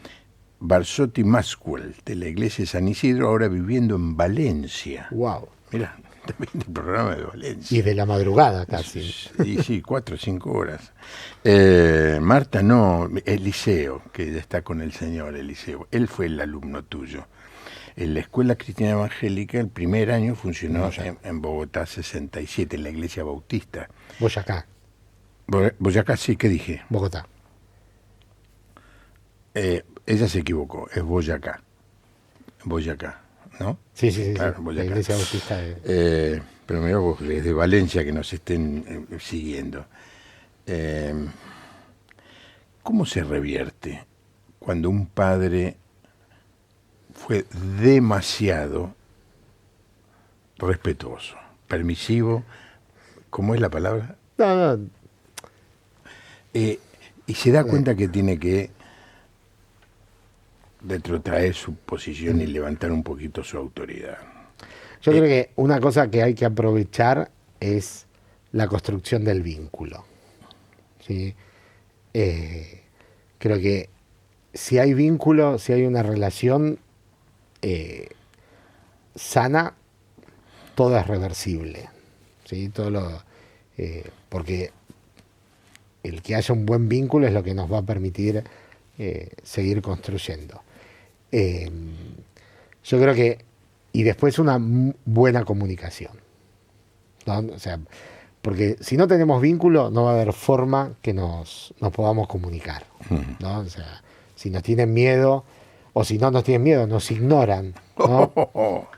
Barsotti Mascuel, de la iglesia de San Isidro, ahora viviendo en Valencia. Wow. Mira, también el programa de Valencia. Y de la madrugada casi. Y sí, 4 o 5 horas. Marta, no, Eliseo, que ya está con el señor Eliseo. Él fue el alumno tuyo. En la Escuela Cristiana Evangélica, el primer año funcionó en Bogotá 67, en la iglesia bautista. Boyacá. Boyacá, sí, ¿qué dije? Bogotá. Ella se equivocó, es Boyacá, ¿no? Sí, claro, Boyacá. La iglesia bautista pero mira vos, desde Valencia que nos estén siguiendo. ¿Cómo se revierte cuando un padre fue demasiado respetuoso, permisivo? ¿Cómo es la palabra? No. Y se da cuenta que tiene que retrotraer su posición y levantar un poquito su autoridad. Yo creo que una cosa que hay que aprovechar es la construcción del vínculo. ¿Sí? Creo que si hay vínculo, si hay una relación sana, todo es reversible. ¿Sí? Porque el que haya un buen vínculo es lo que nos va a permitir seguir construyendo. Yo creo que, y después una buena comunicación, ¿no? O sea, porque si no tenemos vínculo no va a haber forma que nos podamos comunicar, ¿no? O sea, si nos tienen miedo o si no nos tienen miedo, nos ignoran, ¿no? O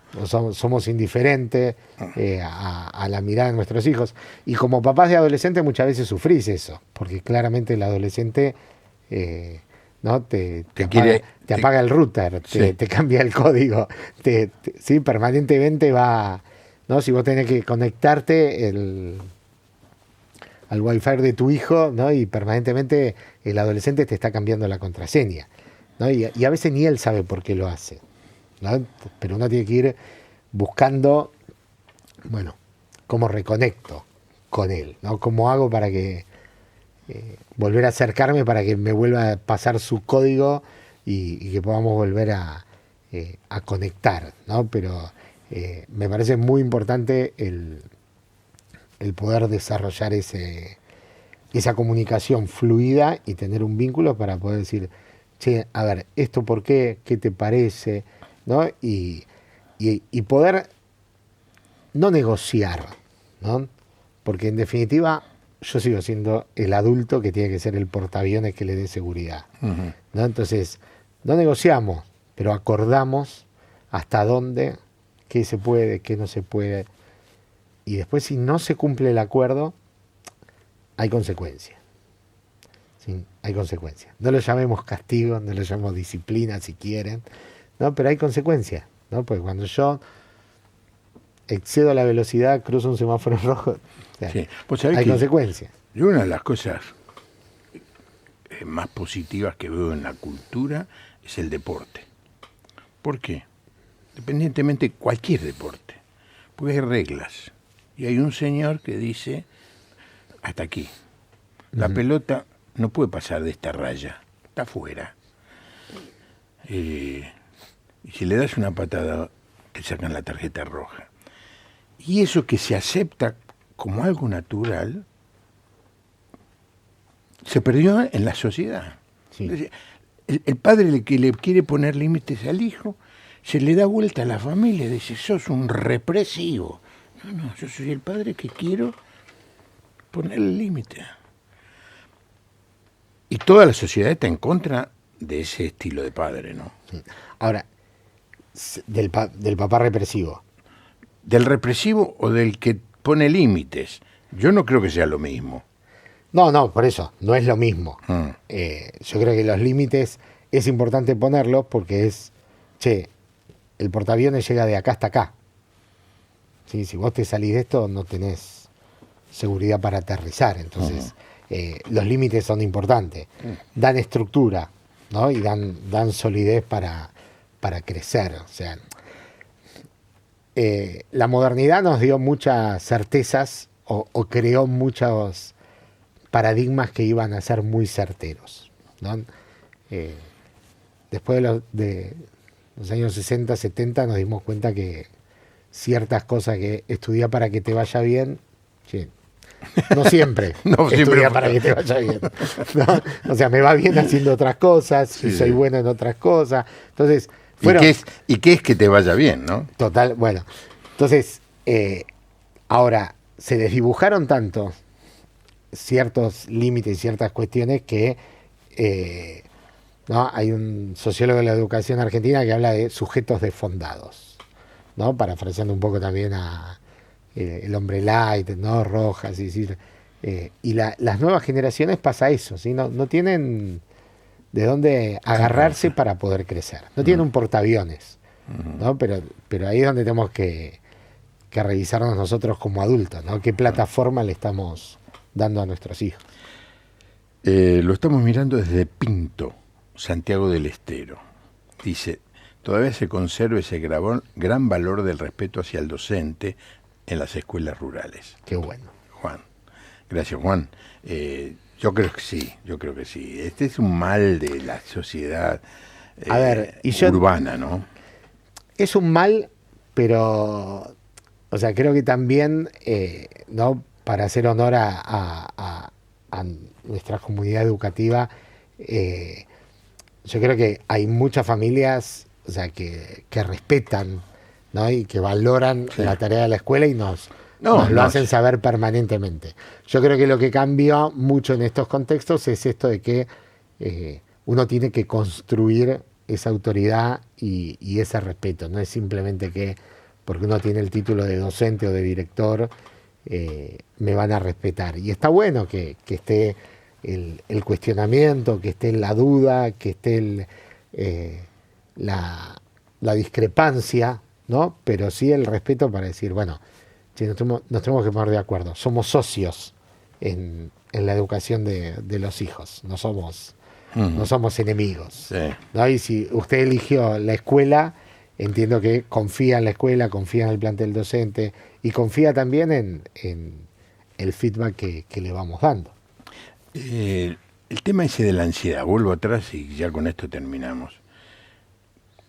somos indiferentes a la mirada de nuestros hijos. Y como papás de adolescentes muchas veces sufrís eso, porque claramente el adolescente ¿no? te apaga el router, te cambia el código, sí, permanentemente va, ¿no? Si vos tenés que conectarte al Wi-Fi de tu hijo, ¿no? Y permanentemente el adolescente te está cambiando la contraseña, ¿no? Y a veces ni él sabe por qué lo hace, ¿no? Pero uno tiene que ir buscando, bueno, cómo reconecto con él, ¿no? ¿Cómo hago para que volver a acercarme para que me vuelva a pasar su código y que podamos volver a conectar, ¿no? Pero me parece muy importante el poder desarrollar esa comunicación fluida y tener un vínculo para poder decir, che, a ver, ¿esto por qué? ¿Qué te parece? ¿No? Y poder no negociar, ¿no? Porque en definitiva yo sigo siendo el adulto que tiene que ser el portaaviones que le dé seguridad, ¿no? Entonces, no negociamos, pero acordamos hasta dónde, qué se puede, qué no se puede. Y después, si no se cumple el acuerdo, hay consecuencias. ¿Sí? Hay consecuencias. No lo llamemos castigo, no lo llamemos disciplina si quieren, ¿no? Pero hay consecuencias, ¿no? Porque cuando yo excedo la velocidad, cruzo un semáforo rojo, o sea, Sí. Vos sabés hay que consecuencias. yo una de las cosas más positivas que veo en la cultura es el deporte. ¿Por qué? Independientemente de cualquier deporte. Porque hay reglas. Y hay un señor que dice, hasta aquí. La pelota no puede pasar de esta raya. Está afuera. Y si le das una patada, te sacan la tarjeta roja. Y eso que se acepta como algo natural, se perdió en la sociedad. Sí. Entonces, el padre que le quiere poner límites al hijo, se le da vuelta a la familia y dice, sos un represivo. No, yo soy el padre que quiero ponerle límite. Y toda la sociedad está en contra de ese estilo de padre, ¿no? Ahora, del papá represivo. Del represivo o del que pone límites. Yo no creo que sea lo mismo. No, por eso, no es lo mismo. Mm. Yo creo que los límites es importante ponerlos porque es, che, el portaaviones llega de acá hasta acá. ¿Sí? Si vos te salís de esto, no tenés seguridad para aterrizar. Entonces, los límites son importantes. Dan estructura, ¿no? Y dan solidez para crecer. O sea, la modernidad nos dio muchas certezas o creó muchos paradigmas que iban a ser muy certeros, ¿no? Después de los años 60, 70 nos dimos cuenta que ciertas cosas que estudia para que te vaya bien, sí, no siempre No estudia siempre para que te vaya bien, ¿no? O sea, me va bien haciendo otras cosas, Sí, y soy sí. bueno en otras cosas. Entonces, ¿Y qué es que te vaya bien, no? total, bueno. Entonces, ahora, se desdibujaron tanto ciertos límites y ciertas cuestiones que ¿no? Hay un sociólogo de la educación argentina que habla de sujetos desfondados, ¿no? Parafraseando un poco también a el hombre light, ¿no? Rojas, y las nuevas generaciones pasa eso, ¿sí? No tienen de dónde agarrarse para poder crecer. No tienen un portaaviones, ¿no? Pero ahí es donde tenemos que revisarnos nosotros como adultos, ¿no? ¿Qué plataforma le estamos dando a nuestros hijos? Lo estamos mirando desde Pinto, Santiago del Estero. Dice, todavía se conserva ese gran valor del respeto hacia el docente en las escuelas rurales. Qué bueno. Juan. Gracias, Juan. Yo creo que sí. Este es un mal de la sociedad A ver, urbana, ¿no? Es un mal, pero, o sea, creo que también, ¿no? Para hacer honor a nuestra comunidad educativa, yo creo que hay muchas familias, o sea, que respetan, ¿no? Y que valoran la tarea de la escuela y nos lo hacen saber permanentemente. Yo creo que lo que cambió mucho en estos contextos es esto de que uno tiene que construir esa autoridad y ese respeto. No es simplemente que porque uno tiene el título de docente o de director, me van a respetar. Y está bueno que esté el cuestionamiento, que esté la duda, que esté la discrepancia, ¿no? Pero sí el respeto para decir, bueno, si nos tenemos que poner de acuerdo, somos socios en la educación de los hijos. No somos enemigos. Sí. ¿No? Y si usted eligió la escuela, entiendo que confía en la escuela, confía en el plantel docente y confía también en el feedback que le vamos dando. El tema ese de la ansiedad, vuelvo atrás y ya con esto terminamos.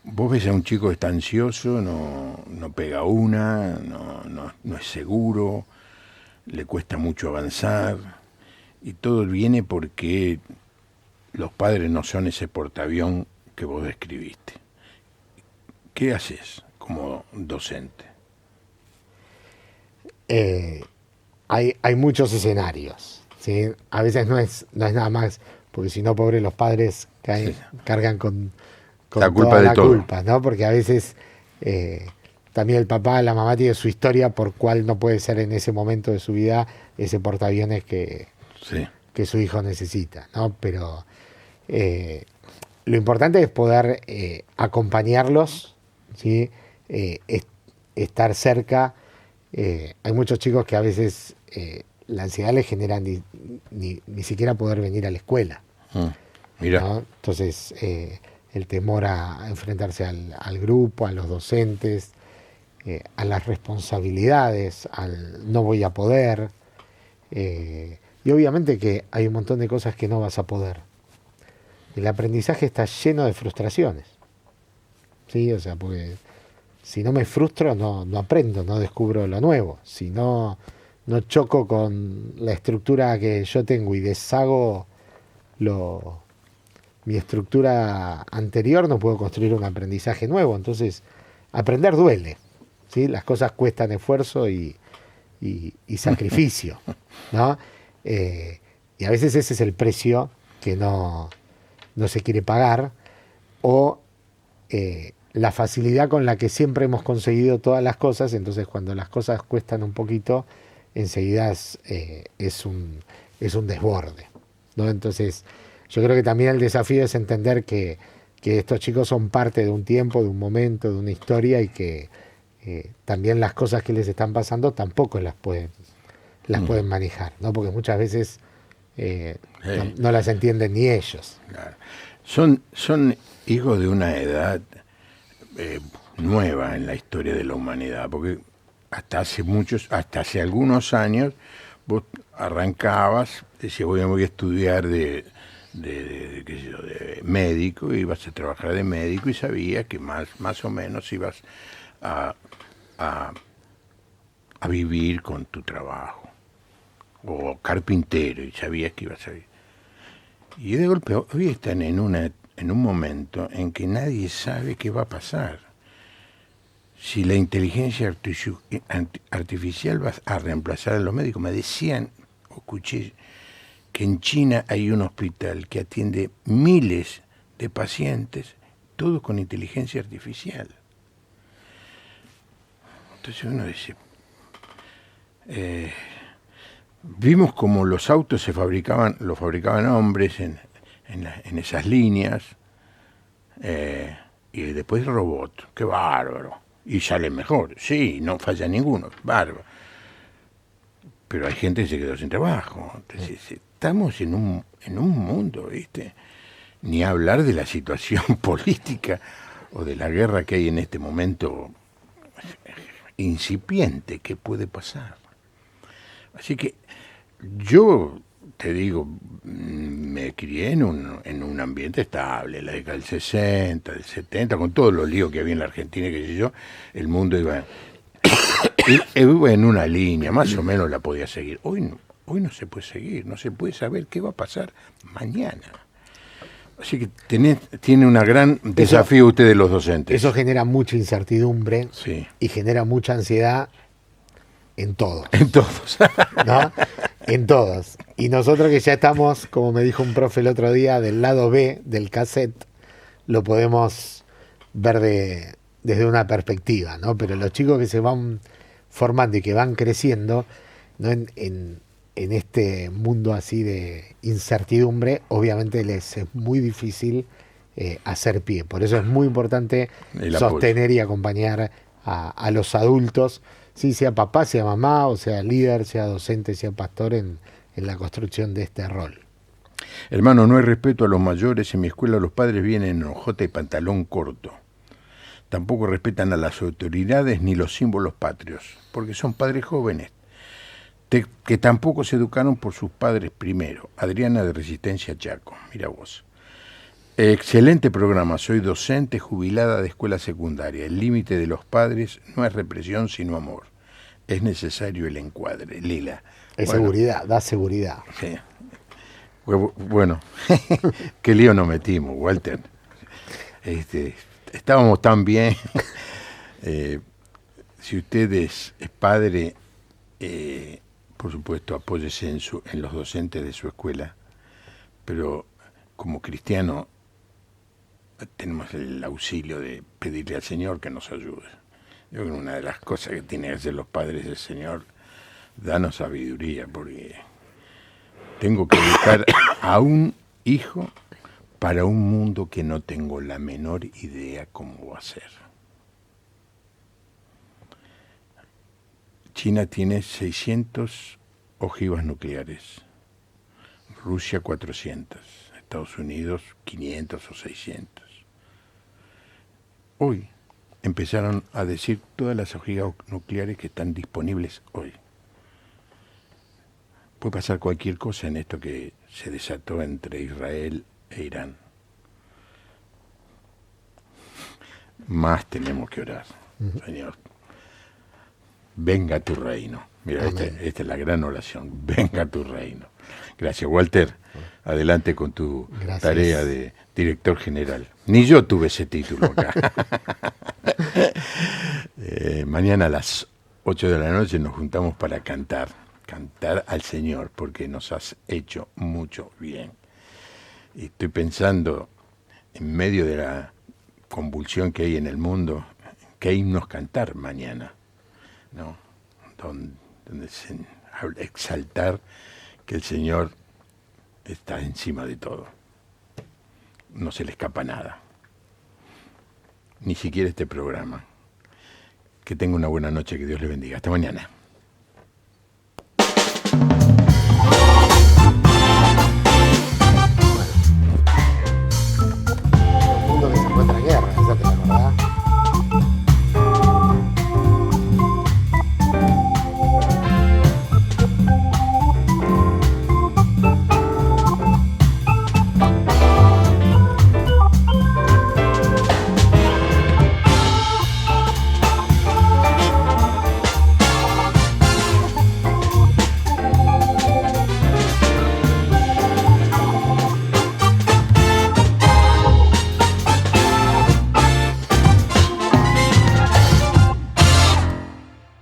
Vos ves a un chico que está ansioso, no pega una, no es seguro, le cuesta mucho avanzar, y todo viene porque los padres no son ese portaavión que vos describiste. ¿Qué haces como docente? Hay muchos escenarios, ¿sí? A veces no es nada más, porque si no, pobres los padres cargan con la culpa toda de la todo. culpa, ¿no? Porque a veces también el papá, la mamá tiene su historia por cuál no puede ser en ese momento de su vida ese portaaviones que su hijo necesita, ¿no? Pero lo importante es poder acompañarlos, ¿sí? Estar cerca. Hay muchos chicos que a veces la ansiedad les genera ni siquiera poder venir a la escuela. Mira. ¿No? Entonces, el temor a enfrentarse al grupo, a los docentes, a las responsabilidades, al no voy a poder. Y obviamente que hay un montón de cosas que no vas a poder. El aprendizaje está lleno de frustraciones. ¿Sí? O sea, porque si no me frustro, no aprendo, no descubro lo nuevo. Si no choco con la estructura que yo tengo y deshago mi estructura anterior, no puedo construir un aprendizaje nuevo. Entonces, aprender duele, ¿sí? Las cosas cuestan esfuerzo y sacrificio, ¿no? Y a veces ese es el precio que no se quiere pagar, o la facilidad con la que siempre hemos conseguido todas las cosas. Entonces cuando las cosas cuestan un poquito, enseguida es un desborde, ¿no? Entonces yo creo que también el desafío es entender que estos chicos son parte de un tiempo, de un momento, de una historia, y que también las cosas que les están pasando tampoco las pueden manejar, ¿no? Porque muchas veces no las entienden ni ellos. Claro. Son hijos de una edad nueva en la historia de la humanidad, porque hasta hace algunos años vos arrancabas, decías voy a estudiar de médico, ibas a trabajar de médico y sabías que más o menos ibas a vivir con tu trabajo, o carpintero, y sabías que ibas a vivir. Y de golpe hoy están en un momento en que nadie sabe qué va a pasar. Si la inteligencia artificial va a reemplazar a los médicos. Me decían, o escuché, que en China hay un hospital que atiende miles de pacientes, todos con inteligencia artificial. Entonces uno dice, vimos como los autos los fabricaban hombres en esas líneas, y después el robot, qué bárbaro, y sale mejor, sí, no falla ninguno, bárbaro. Pero hay gente que se quedó sin trabajo. Entonces, estamos en un mundo, ¿viste? Ni hablar de la situación política o de la guerra que hay en este momento incipiente, ¿qué puede pasar? Así que yo te digo, me crié en un ambiente estable, la década del 60, del 70, con todos los líos que había en la Argentina, que sé yo, el mundo iba en una línea, más o menos la podía seguir. Hoy no se puede seguir, no se puede saber qué va a pasar mañana. Así que tiene un gran desafío ustedes los docentes. Eso genera mucha incertidumbre, sí, y genera mucha ansiedad en todos. En todos. ¿No? En todos. Y nosotros que ya estamos, como me dijo un profe el otro día, del lado B del cassette, lo podemos ver desde una perspectiva, ¿no? Pero los chicos que se van formando y que van creciendo, ¿no? en este mundo así de incertidumbre, obviamente les es muy difícil hacer pie. Por eso es muy importante sostener y acompañar a los adultos, sí, sea papá, sea mamá, o sea líder, sea docente, sea pastor, en en la construcción de este rol. Hermano, no hay respeto a los mayores. En mi escuela los padres vienen en hojota y pantalón corto. Tampoco respetan a las autoridades ni los símbolos patrios, porque son padres jóvenes, que tampoco se educaron por sus padres primero. Adriana de Resistencia Chaco, mira vos. Excelente programa, soy docente jubilada de escuela secundaria. El límite de los padres no es represión sino amor. Es necesario el encuadre. Lila. Es seguridad, da seguridad. Sí. Bueno, qué lío nos metimos, Walter. Estábamos tan bien. Si usted es padre, por supuesto, apóyese en los docentes de su escuela, pero como cristiano tenemos el auxilio de pedirle al Señor que nos ayude. Yo creo que una de las cosas que tienen que hacer los padres es: Señor, danos sabiduría, porque tengo que educar a un hijo para un mundo que no tengo la menor idea cómo va a ser. China tiene 600 ojivas nucleares, Rusia 400, Estados Unidos 500 o 600. Hoy empezaron a decir todas las ojivas nucleares que están disponibles hoy. Puede pasar cualquier cosa en esto que se desató entre Israel e Irán. Más tenemos que orar, Señor. Venga tu reino. Mira, esta es la gran oración. Venga tu reino. Gracias, Walter. Adelante con tu tarea de director general. Ni yo tuve ese título acá. Mañana a las 8 de la noche nos juntamos para cantar al Señor, porque nos has hecho mucho bien. Y estoy pensando, en medio de la convulsión que hay en el mundo, qué himnos cantar mañana, ¿no? Donde exaltar que el Señor está encima de todo. No se le escapa nada. Ni siquiera este programa. Que tenga una buena noche, que Dios le bendiga. Hasta mañana.